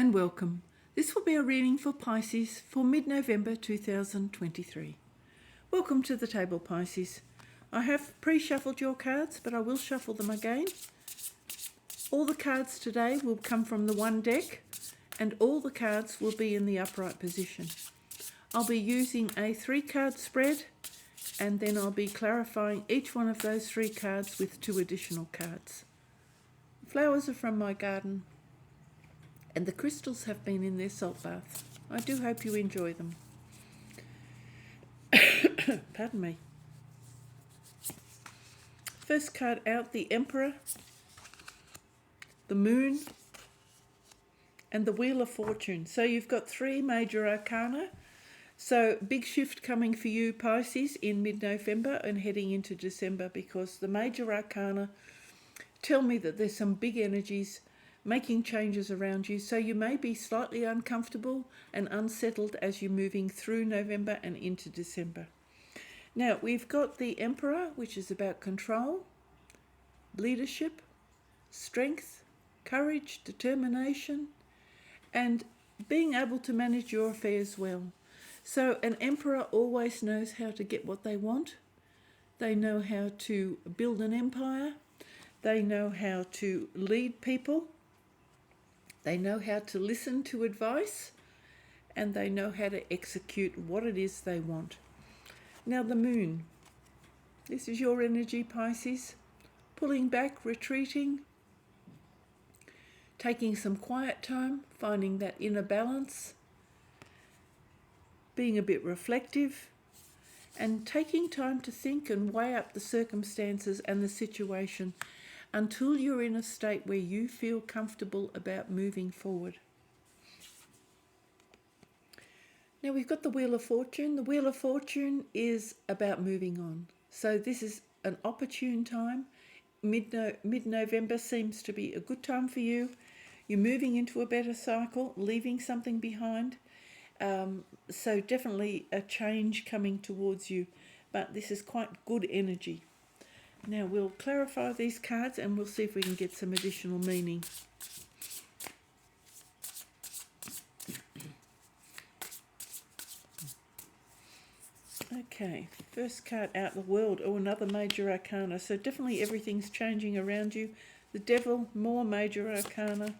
and welcome. This will be a reading for Pisces for mid-November 2023. Welcome to the table, Pisces. I have pre-shuffled your cards, but I will shuffle them again. All the cards today will come from the one deck, and all the cards will be in the upright position. I'll be using a 3-card spread, and then I'll be clarifying each one of those 3 cards with 2 additional cards. Flowers are from my garden, and the crystals have been in their salt bath. I do hope you enjoy them. Pardon me. First card out, the Emperor, the Moon, and the Wheel of Fortune. So you've got 3 major arcana. So big shift coming for you, Pisces, in mid-November and heading into December, because the major arcana tell me that there's some big energies making changes around you. So you may be slightly uncomfortable and unsettled as you're moving through November and into December. Now, we've got the Emperor, which is about control, leadership, strength, courage, determination, and being able to manage your affairs well. So an Emperor always knows how to get what they want. They know how to build an empire. They know how to lead people. They know how to listen to advice, and they know how to execute what it is they want. Now the Moon. This is your energy, Pisces. Pulling back, retreating, taking some quiet time, finding that inner balance, being a bit reflective, and taking time to think and weigh up the circumstances and the situation until you're in a state where you feel comfortable about moving forward. Now we've got the Wheel of Fortune. The Wheel of Fortune is about moving on. So this is an opportune time. Mid-November seems to be a good time for you. You're moving into a better cycle, leaving something behind. So definitely a change coming towards you, but this is quite good energy. Now we'll clarify these cards and we'll see if we can get some additional meaning. Okay, first card out, the World, or another major arcana. So definitely everything's changing around you. The Devil, more major arcana.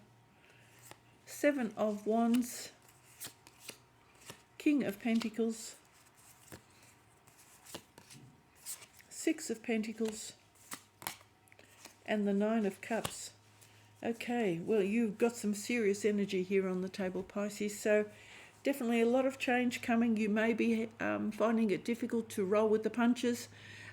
7 of Wands. King of Pentacles. 6 of Pentacles. And the 9 of Cups. Okay, well, you've got some serious energy here on the table, Pisces. So definitely a lot of change coming. You may be finding it difficult to roll with the punches.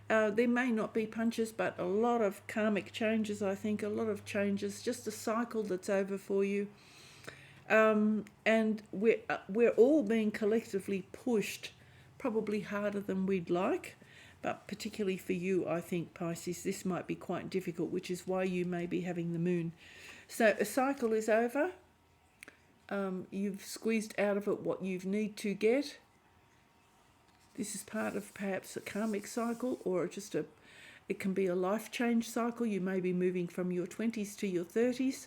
There may not be punches, but a lot of karmic changes, I think. A lot of changes. Just a cycle that's over for you. And we're all being collectively pushed probably harder than we'd like. But particularly for you, I think, Pisces, this might be quite difficult, which is why you may be having the Moon. So a cycle is over. You've squeezed out of it what you need to get. This is part of perhaps a karmic cycle, or just it can be a life change cycle. You may be moving from your 20s to your 30s.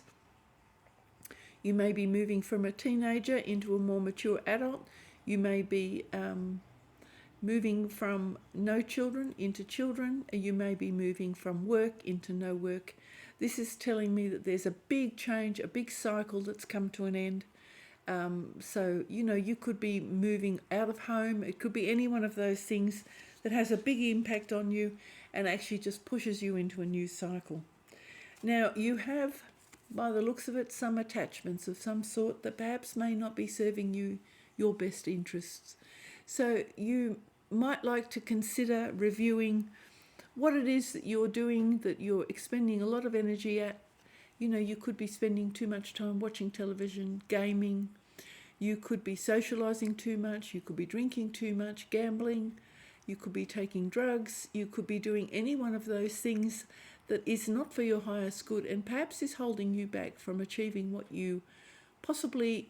You may be moving from a teenager into a more mature adult. You may be moving from no children into children. You may be moving from work into no work. This is telling me that there's a big change, a big cycle that's come to an end. So, you know, you could be moving out of home. It could be any one of those things that has a big impact on you and actually just pushes you into a new cycle. Now, you have, by the looks of it, some attachments of some sort that perhaps may not be serving you your best interests. So you might like to consider reviewing what it is that you're doing, that you're expending a lot of energy at. You know, you could be spending too much time watching television, gaming. You could be socializing too much. You could be drinking too much, gambling. You could be taking drugs. You could be doing any one of those things that is not for your highest good and perhaps is holding you back from achieving what you possibly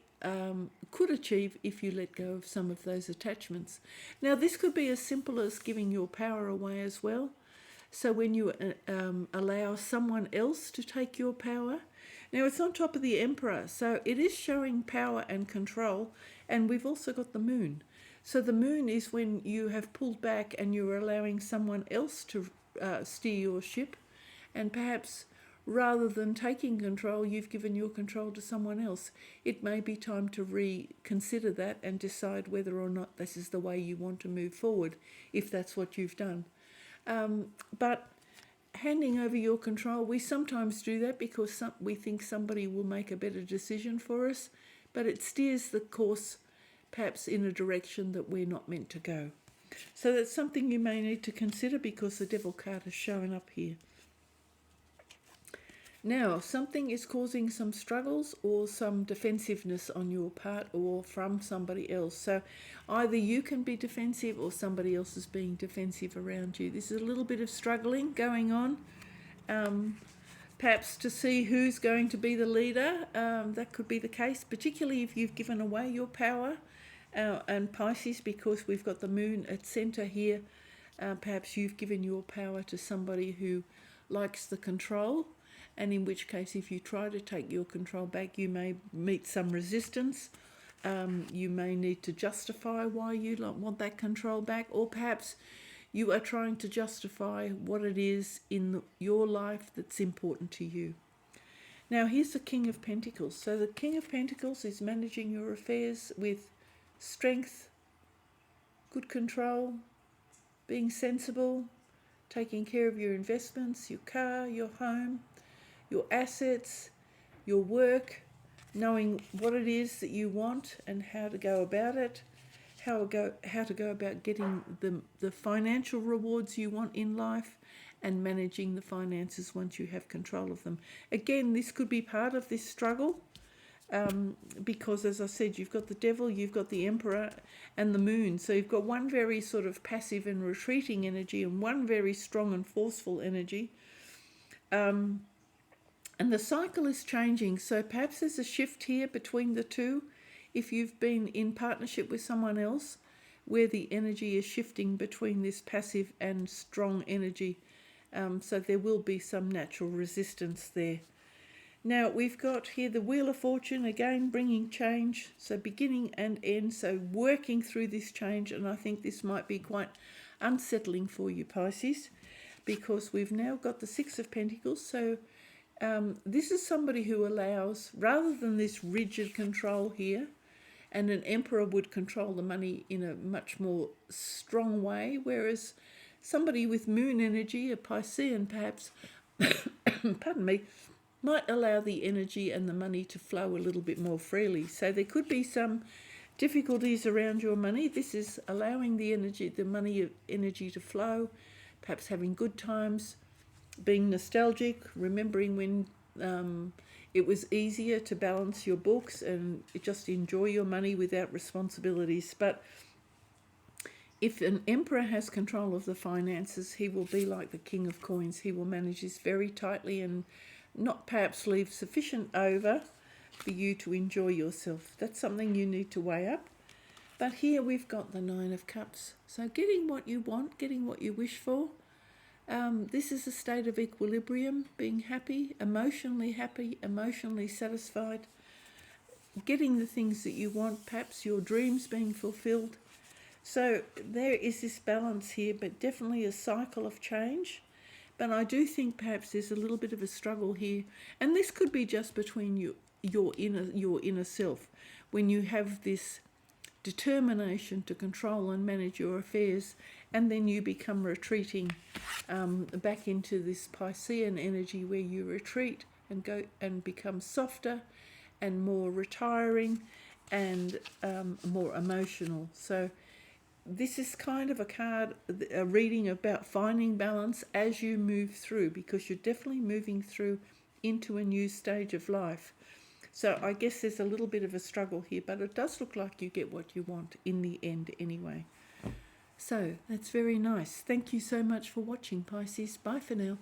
could achieve if you let go of some of those attachments. Now, this could be as simple as giving your power away as well. So when you allow someone else to take your power, Now it's on top of the Emperor, so it is showing power and control, and we've also got the Moon. So the Moon is when you have pulled back and you're allowing someone else to steer your ship, and perhaps rather than taking control, you've given your control to someone else. It may be time to reconsider that and decide whether or not this is the way you want to move forward, if that's what you've done. But handing over your control, we sometimes do that because we think somebody will make a better decision for us, but it steers the course perhaps in a direction that we're not meant to go. So that's something you may need to consider because the Devil card is showing up here. Now, something is causing some struggles or some defensiveness on your part or from somebody else. So either you can be defensive or somebody else is being defensive around you. This is a little bit of struggling going on. Perhaps to see who's going to be the leader. That could be the case, particularly if you've given away your power. And Pisces, because we've got the Moon at centre here, perhaps you've given your power to somebody who likes the control. And in which case, if you try to take your control back, you may meet some resistance. You may need to justify why you want that control back, or perhaps you are trying to justify what it is in your life that's important to you. Now, here's the King of Pentacles. So the King of Pentacles is managing your affairs with strength, good control, being sensible, taking care of your investments, your car, your home, your assets, your work, knowing what it is that you want and how to go about it, how to go about getting the financial rewards you want in life, and managing the finances once you have control of them. Again, this could be part of this struggle because, as I said, you've got the Devil, you've got the Emperor and the Moon. So you've got one very sort of passive and retreating energy and one very strong and forceful energy. And the cycle is changing, so perhaps there's a shift here between the two. If you've been in partnership with someone else, where the energy is shifting between this passive and strong energy, so there will be some natural resistance there. Now we've got here the Wheel of Fortune, again bringing change, so beginning and end, so working through this change, and I think this might be quite unsettling for you, Pisces, because we've now got the Six of Pentacles, so this is somebody who allows, rather than this rigid control here, and an Emperor would control the money in a much more strong way, whereas somebody with Moon energy, a Piscean perhaps, pardon me, might allow the energy and the money to flow a little bit more freely. So there could be some difficulties around your money. This is allowing the money energy to flow, perhaps having good times, being nostalgic, remembering when it was easier to balance your books and just enjoy your money without responsibilities. But if an Emperor has control of the finances, he will be like the King of Coins. He will manage this very tightly and not perhaps leave sufficient over for you to enjoy yourself. That's something you need to weigh up. But here we've got the Nine of Cups. So getting what you want, getting what you wish for. This is a state of equilibrium, being happy, emotionally satisfied, getting the things that you want, perhaps your dreams being fulfilled. So there is this balance here, but definitely a cycle of change. But I do think perhaps there's a little bit of a struggle here, and this could be just between your inner self, when you have this determination to control and manage your affairs, and then you become retreating back into this Piscean energy where you retreat and go and become softer and more retiring and more emotional. So this is kind of a reading about finding balance as you move through, because you're definitely moving through into a new stage of life. So I guess there's a little bit of a struggle here, but it does look like you get what you want in the end anyway. So that's very nice. Thank you so much for watching, Pisces. Bye for now.